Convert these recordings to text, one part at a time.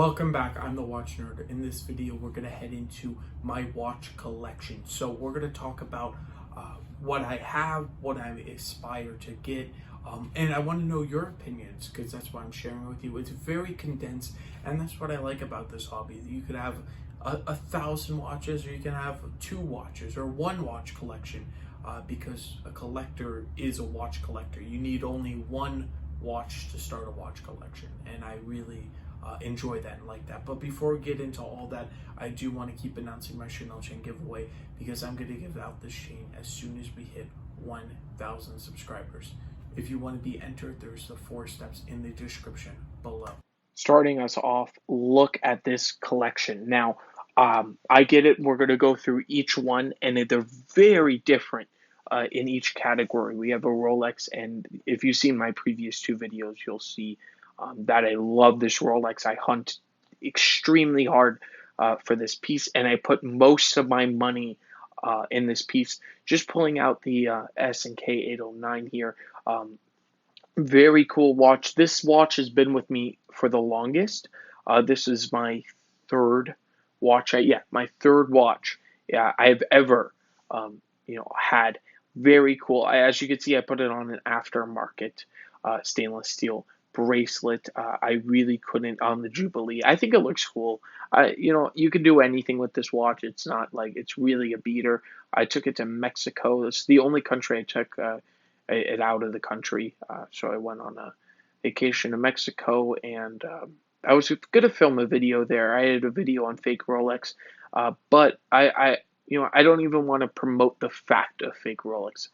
Welcome back, I'm the Watch Nerd. In this video, we're going to head into my watch collection. So we're going to talk about what I have, what I aspire to get, and I want to know your opinions because that's what I'm sharing with you. It's very condensed, and that's what I like about this hobby. You could have a thousand watches, or you can have two watches, or one watch collection, because a collector is a watch collector. You need only one watch to start a watch collection, and I really enjoy that and like that. But before we get into all that, I do want to keep announcing my Chanel chain giveaway because I'm going to give out this chain as soon as we hit 1,000 subscribers. If you want to be entered, there's the 4 steps in the description below. Starting us off, look at this collection. Now, I get it. We're going to go through each one, and they're very different in each category. We have a Rolex, and if you've seen my previous 2 videos, you'll see that I love this Rolex. I hunt extremely hard for this piece, and I put most of my money in this piece. Just pulling out the S&K 809 here. Very cool watch. This watch has been with me for the longest. This is my third watch. My third watch. Yeah, I've ever, had. Very cool. As you can see, I put it on an aftermarket stainless steel bracelet. I really couldn't on the Jubilee. I think it looks cool. You can do anything with this watch. It's not like it's really a beater. I took it to Mexico. It's the only country I took it out of the country. So I went on a vacation to Mexico, and I was going to film a video there. I had a video on fake Rolex, but I don't even want to promote the fact of fake Rolex.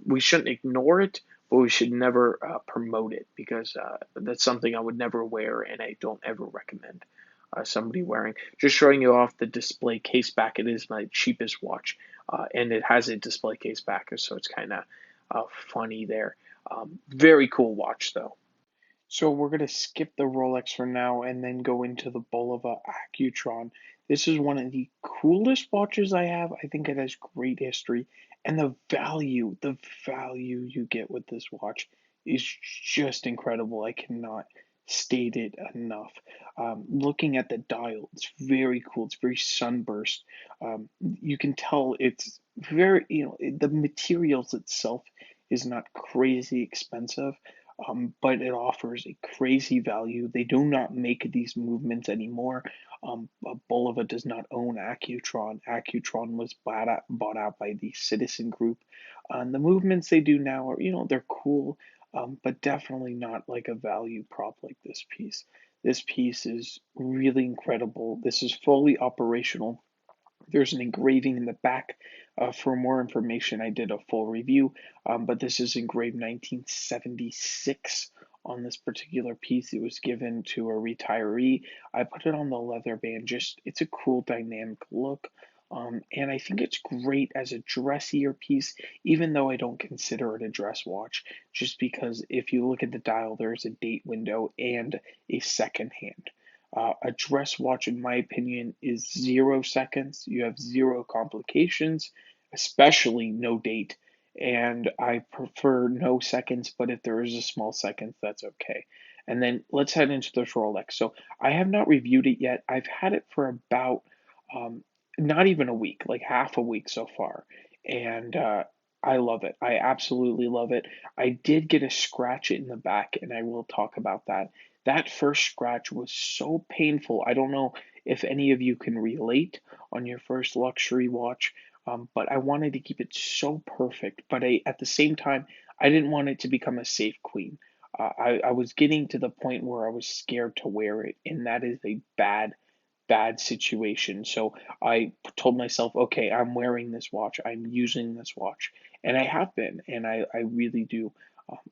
We shouldn't ignore it, but we should never promote it because that's something I would never wear, and I don't ever recommend somebody wearing. Just showing you off the display case back. It is my cheapest watch, and it has a display case back, so it's kind of funny there. Very cool watch though. So we're going to skip the Rolex for now and then go into the Bulova Accutron. This is one of the coolest watches I have. I think it has great history, and the value you get with this watch is just incredible. I cannot state it enough. Looking at the dial, it's very cool. It's very sunburst. You can tell it's very, the materials itself is not crazy expensive, but it offers a crazy value. They do not make these movements anymore. Bulova does not own Accutron. Accutron was bought out by the Citizen Group. And the movements they do now are, they're cool, but definitely not like a value prop like this piece. This piece is really incredible. This is fully operational. There's an engraving in the back. For more information, I did a full review, but this is engraved 1976 on this particular piece. It was given to a retiree. I put it on the leather band. It's a cool dynamic look. And I think it's great as a dressier piece, even though I don't consider it a dress watch, just because if you look at the dial, there's a date window and a second hand. A dress watch, in my opinion, is 0 seconds. You have zero complications, especially no date. And I prefer no seconds, but if there is a small seconds, that's okay. And then let's head into this Rolex. So I have not reviewed it yet. I've had it for about not even a week, like half a week so far. And I love it. I absolutely love it. I did get a scratch in the back, and I will talk about that. That first scratch was so painful. I don't know if any of you can relate on your first luxury watch, but I wanted to keep it so perfect. But at the same time, I didn't want it to become a safe queen. I was getting to the point where I was scared to wear it, and that is a bad situation. So I told myself, okay, I'm wearing this watch, I'm using this watch, and I have been, and I really do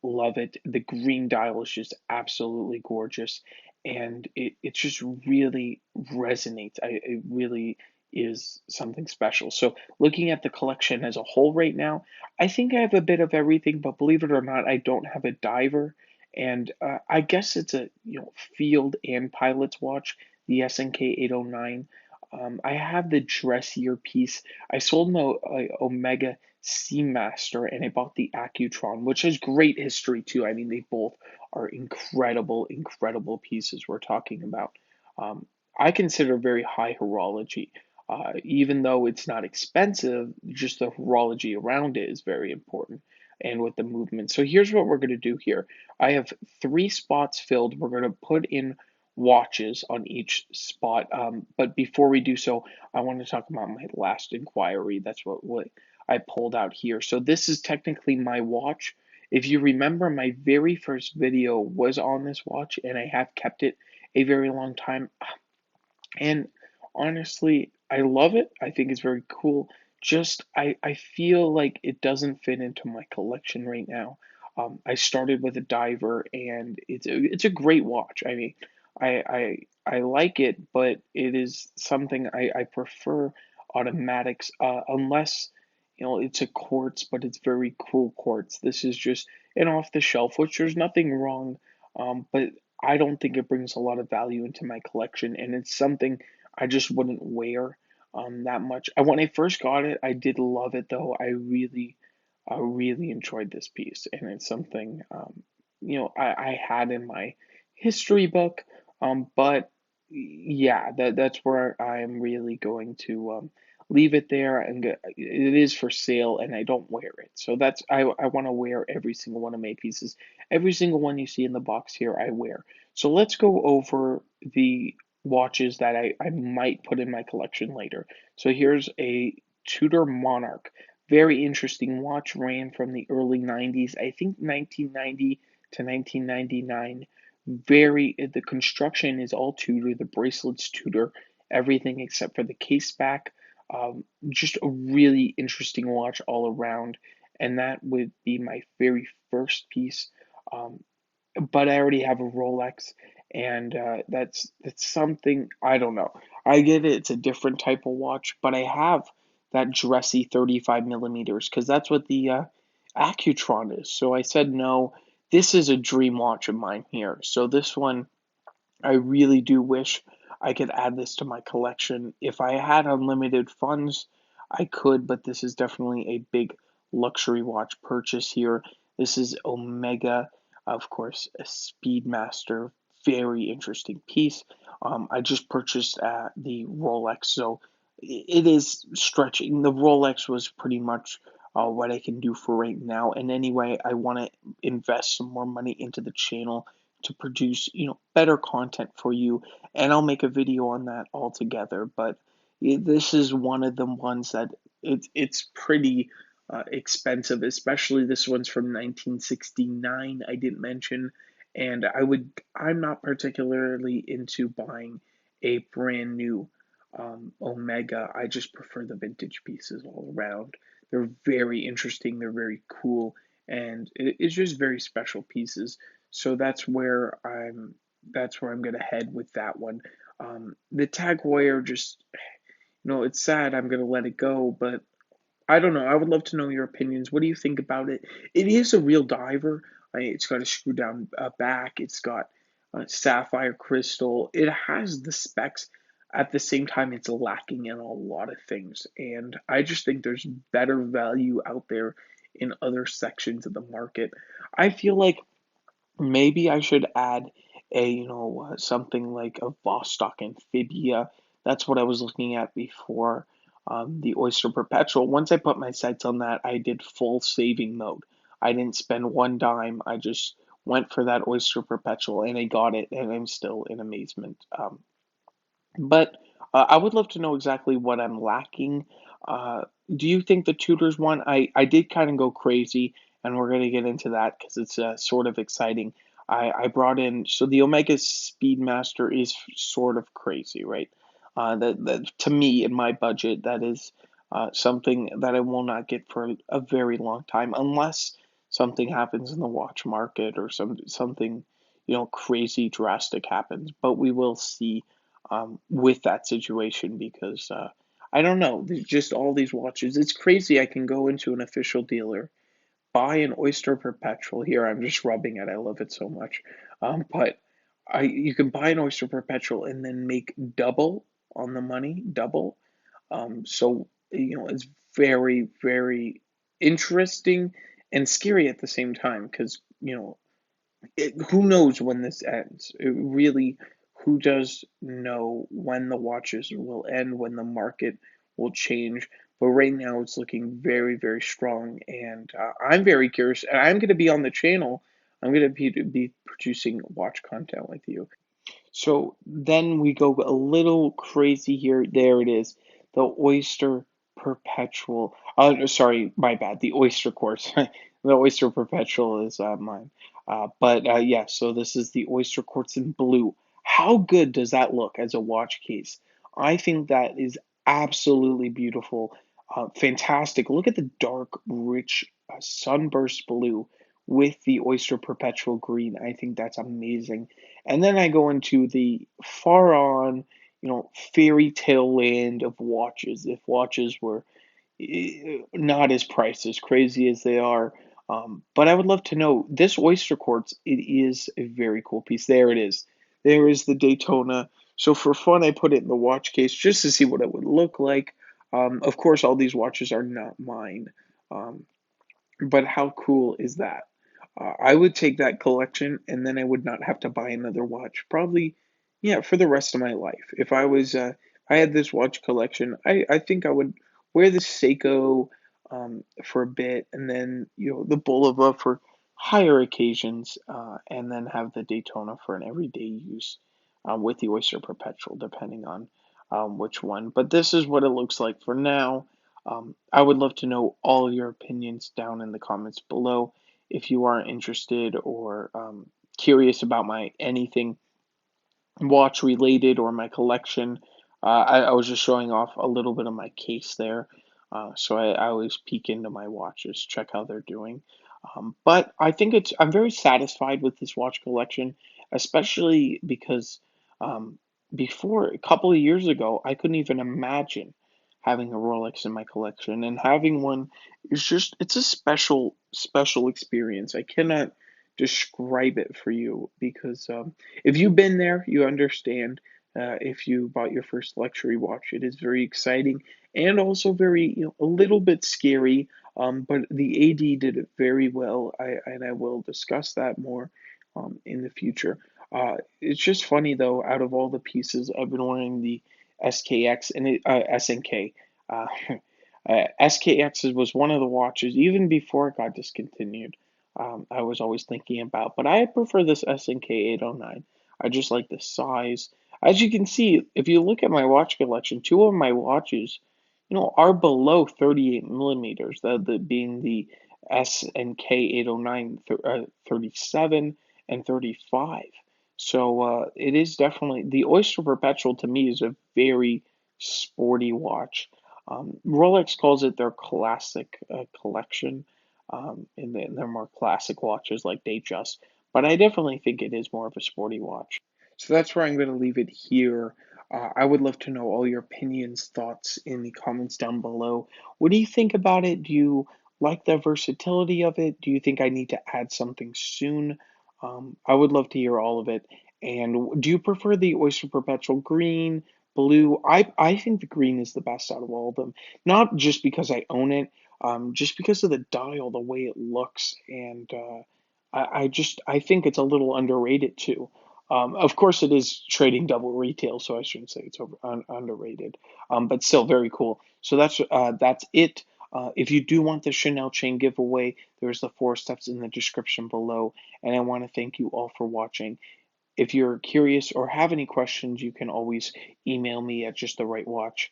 love it. The green dial is just absolutely gorgeous, and it just really resonates. It really is something special. So looking at the collection as a whole right now, I think I have a bit of everything, but believe it or not, I don't have a diver. And I guess it's a field and pilot's watch, the SNK 809. I have the dressier piece. I sold an Omega Seamaster and I bought the Accutron, which has great history too. I mean, they both are incredible pieces we're talking about. um, I consider very high horology. Even though it's not expensive, just the horology around it is very important and with the movement. So here's what we're going to do here. I have three spots filled. We're going to put in watches on each spot. But before we do so, I want to talk about my last inquiry. That's what I pulled out here. So this is technically my watch. If you remember, my very first video was on this watch, and I have kept it a very long time. And honestly, I love it. I think it's very cool. Just I feel like it doesn't fit into my collection right now. I started with a diver, and it's a great watch. I mean, I like it, but it is something I prefer automatics, unless it's a quartz, but it's very cool quartz. This is just an off the shelf, which there's nothing wrong. But I don't think it brings a lot of value into my collection, and it's something I just wouldn't wear that much. When I first got it, I did love it though. I really enjoyed this piece, and it's something I had in my history book. But yeah, that's where I'm really going to leave it there, and it is for sale, and I don't wear it. So I want to wear every single one of my pieces. Every single one you see in the box here, I wear. So let's go over the watches that I might put in my collection later. So here's a Tudor Monarch. Very interesting watch, ran from the early 90s, I think 1990 to 1999. The construction is all Tudor, the bracelet's Tudor, everything except for the case back. Just a really interesting watch all around, and that would be my very first piece. Um, but I already have a Rolex, and that's something I don't know. I get it; it's a different type of watch, but I have that dressy 35 millimeters because that's what the Accutron is. So I said no. This is a dream watch of mine here. So this one, I really do wish I could add this to my collection. If I had unlimited funds, I could, but this is definitely a big luxury watch purchase here. This is Omega, of course, a Speedmaster, very interesting piece. I just purchased the Rolex, so it is stretching. The Rolex was pretty much what I can do for right now. And anyway, I want to invest some more money into the channel to produce better content for you, and I'll make a video on that altogether. But this is one of the ones that it's pretty expensive, especially this one's from 1969. I didn't mention, and I'm not particularly into buying a brand new Omega. I just prefer the vintage pieces all around. They're very interesting. They're very cool, and it's just very special pieces. So that's where I'm gonna head with that one. The Tag Heuer, just it's sad. I'm gonna let it go, but I don't know. I would love to know your opinions. What do you think about it? It is a real diver. It's got a screw down back. It's got sapphire crystal. It has the specs. At the same time, it's lacking in a lot of things. And I just think there's better value out there in other sections of the market. I feel like maybe I should add something like a Vostok Amphibia. That's what I was looking at before the Oyster Perpetual. Once I put my sights on that, I did full saving mode. I didn't spend one dime. I just went for that Oyster Perpetual, and I got it, and I'm still in amazement. But I would love to know exactly what I'm lacking. Do you think the tutors one? I did kind of go crazy, and we're going to get into that because it's sort of exciting. I brought in, so the Omega Speedmaster is sort of crazy, right? That to me, in my budget, that is something that I will not get for a very long time unless something happens in the watch market or something crazy drastic happens. But we will see with that situation because I don't know, there's just all these watches. It's crazy. I can go into an official dealer, buy an Oyster Perpetual. Here, I'm just rubbing it. I love it so much. But you can buy an Oyster Perpetual and then make double on the money, double. So it's very, very interesting and scary at the same time because who knows when this ends? It really, who does know when the watches will end, when the market will change? But right now, it's looking very, very strong, and I'm very curious. And I'm going to be on the channel. I'm going to be producing watch content with you. So then we go a little crazy here. There it is, the Oyster Perpetual. Sorry, my bad. The Oyster Quartz. The Oyster Perpetual is mine. But yeah, so this is the Oyster Quartz in blue. How good does that look as a watch case? I think that is absolutely beautiful. Fantastic. Look at the dark, rich sunburst blue with the Oyster Perpetual green. I think that's amazing. And then I go into the far on, fairy tale land of watches. If watches were not as priced as crazy as they are. But I would love to know this oyster quartz. It is a very cool piece. There it is. There is the Daytona. So for fun, I put it in the watch case just to see what it would look like. Of course, all these watches are not mine. Um, but how cool is that? I would take that collection and then I would not have to buy another watch. Probably, yeah, for the rest of my life. If I had this watch collection, I think I would wear the Seiko for a bit and then, the Bulova for higher occasions, and then have the Daytona for an everyday use with the Oyster Perpetual, depending on which one. But this is what it looks like for now. I would love to know all your opinions down in the comments below. If you are interested or curious about my anything watch related or my collection, I was just showing off a little bit of my case there. So I always peek into my watches, check how they're doing. But I think I'm very satisfied with this watch collection, especially because um, before a couple of years ago, I couldn't even imagine having a Rolex in my collection, and having one is it's a special experience. I cannot describe it for you because if you've been there, you understand. If you bought your first luxury watch, it is very exciting and also very, a little bit scary. But the AD did it very well. I will discuss that more in the future. It's just funny though. Out of all the pieces, I've been wearing the SKX and SNK. Uh, SKX was one of the watches even before it got discontinued. I was always thinking about, but I prefer this SNK 809. I just like the size. As you can see, if you look at my watch collection, two of my watches, are below 38 millimeters. The being the S and K 809 37 and 35. So it is definitely the Oyster Perpetual to me is a very sporty watch. Rolex calls it their classic collection, and they're more classic watches like Datejust. But I definitely think it is more of a sporty watch. So that's where I'm going to leave it here. I would love to know all your opinions, thoughts in the comments down below. What do you think about it? Do you like the versatility of it? Do you think I need to add something soon? I would love to hear all of it. And do you prefer the Oyster Perpetual green, blue? I think the green is the best out of all of them. Not just because I own it, just because of the dial, the way it looks, and I think it's a little underrated too. Of course, it is trading double retail, so I shouldn't say it's underrated, but still very cool. So that's it. If you do want the Chanel chain giveaway, there's the 4 steps in the description below. And I want to thank you all for watching. If you're curious or have any questions, you can always email me at justtherightwatch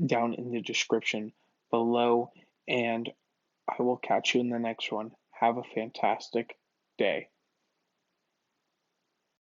down in the description below. And I will catch you in the next one. Have a fantastic day.